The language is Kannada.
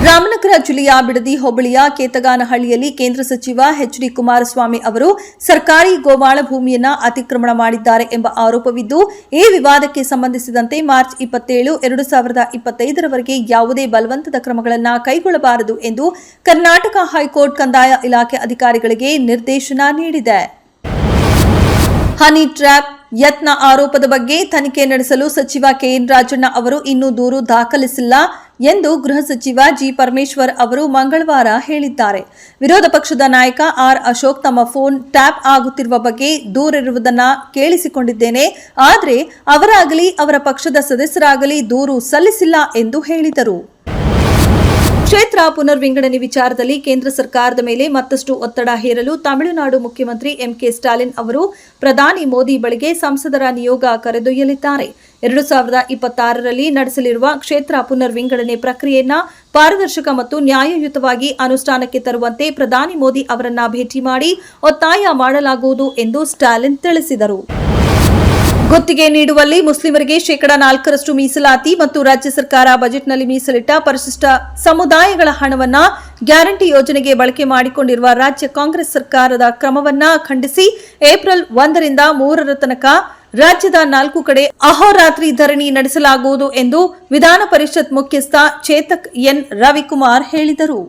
ರಾಮನಗರ ಜಿಲ್ಲೆಯ ಬಿಡದಿ ಹೋಬಳಿಯ ಕೇತಗಾನಹಳ್ಳಿಯಲ್ಲಿ ಕೇಂದ್ರ ಸಚಿವ ಎಚ್.ಡಿ. ಕುಮಾರಸ್ವಾಮಿ ಅವರು ಸರ್ಕಾರಿ ಗೋಮಾಳ ಭೂಮಿಯನ್ನು ಅತಿಕ್ರಮಣ ಮಾಡಿದ್ದಾರೆ ಎಂಬ ಆರೋಪವಿದ್ದು, ಈ ವಿವಾದಕ್ಕೆ ಸಂಬಂಧಿಸಿದಂತೆ ಮಾರ್ಚ್ 27, 2025ರವರೆಗೆ ಯಾವುದೇ ಬಲವಂತದ ಕ್ರಮಗಳನ್ನು ಕೈಗೊಳ್ಳಬಾರದು ಎಂದು ಕರ್ನಾಟಕ ಹೈಕೋರ್ಟ್ ಕಂದಾಯ ಇಲಾಖೆ ಅಧಿಕಾರಿಗಳಿಗೆ ನಿರ್ದೇಶನ ನೀಡಿದೆ. ಹನಿ ಟ್ರ್ಯಾಪ್ ಯತ್ನ ಆರೋಪದ ಬಗ್ಗೆ ತನಿಖೆ ನಡೆಸಲು ಸಚಿವ ಕೆಎನ್ ರಾಜಣ್ಣ ಅವರು ಇನ್ನೂ ದೂರು ದಾಖಲಿಸಿಲ್ಲ ಎಂದು ಗೃಹ ಸಚಿವ ಜಿ. ಪರಮೇಶ್ವರ್ ಅವರು ಮಂಗಳವಾರ ಹೇಳಿದ್ದಾರೆ. ವಿರೋಧ ಪಕ್ಷದ ನಾಯಕ ಆರ್. ಅಶೋಕ್ ತಮ್ಮ ಫೋನ್ ಟ್ಯಾಪ್ ಆಗುತ್ತಿರುವ ಬಗ್ಗೆ ದೂರಿರುವುದನ್ನು ಕೇಳಿಸಿಕೊಂಡಿದ್ದೇನೆ. ಆದರೆ ಅವರಾಗಲಿ ಅವರ ಪಕ್ಷದ ಸದಸ್ಯರಾಗಲಿ ದೂರು ಸಲ್ಲಿಸಿಲ್ಲ ಎಂದು ಹೇಳಿದರು. ಕ್ಷೇತ್ರ ಪುನರ್ವಿಂಗಡಣೆ ವಿಚಾರದಲ್ಲಿ ಕೇಂದ್ರ ಸರ್ಕಾರದ ಮೇಲೆ ಮತ್ತಷ್ಟು ಒತ್ತಡ ಹೇರಲು ತಮಿಳುನಾಡು ಮುಖ್ಯಮಂತ್ರಿ ಎಂಕೆ ಸ್ಟಾಲಿನ್ ಅವರು ಪ್ರಧಾನಿ ಮೋದಿ ಬಳಿಗೆ ಸಂಸದರ ನಿಯೋಗ ಕರೆದೊಯ್ಯಲಿದ್ದಾರೆ. 2026ರಲ್ಲಿ ನಡೆಸಲಿರುವ ಕ್ಷೇತ್ರ ಪುನರ್ವಿಂಗಡಣೆ ಪ್ರಕ್ರಿಯೆಯನ್ನು ಪಾರದರ್ಶಕ ಮತ್ತು ನ್ಯಾಯಯುತವಾಗಿ ಅನುಷ್ಠಾನಕ್ಕೆ ತರುವಂತೆ ಪ್ರಧಾನಿ ಮೋದಿ ಅವರನ್ನ ಭೇಟಿ ಮಾಡಿ ಒತ್ತಾಯ ಮಾಡಲಾಗುವುದು ಎಂದು ಸ್ಟಾಲಿನ್ ತಿಳಿಸಿದರು. ಗುತ್ತಿಗೆ ನೀಡುವಲ್ಲಿ ಮುಸ್ಲಿಮರಿಗೆ 4% ಮೀಸಲಾತಿ ಮತ್ತು ರಾಜ್ಯ ಸರ್ಕಾರ ಬಜೆಟ್ನಲ್ಲಿ ಮೀಸಲಿಟ್ಟ ಪರಿಶಿಷ್ಟ ಸಮುದಾಯಗಳ ಹಣವನ್ನು ಗ್ಯಾರಂಟಿ ಯೋಜನೆಗೆ ಬಳಕೆ ಮಾಡಿಕೊಂಡಿರುವ ರಾಜ್ಯ ಕಾಂಗ್ರೆಸ್ ಸರ್ಕಾರದ ಕ್ರಮವನ್ನು ಖಂಡಿಸಿ ಏಪ್ರಿಲ್ 1ರಿಂದ 3ರ ತನಕ ರಾಜ್ಯದ 4 ಕಡೆ ಅಹೋರಾತ್ರಿ ಧರಣಿ ನಡೆಸಲಾಗುವುದು ಎಂದು ವಿಧಾನ ಪರಿಷತ್ ಮುಖ್ಯಸ್ಥ ಚೇತಕ್ ಎನ್ ರವಿಕುಮಾರ್ ಹೇಳಿದರು.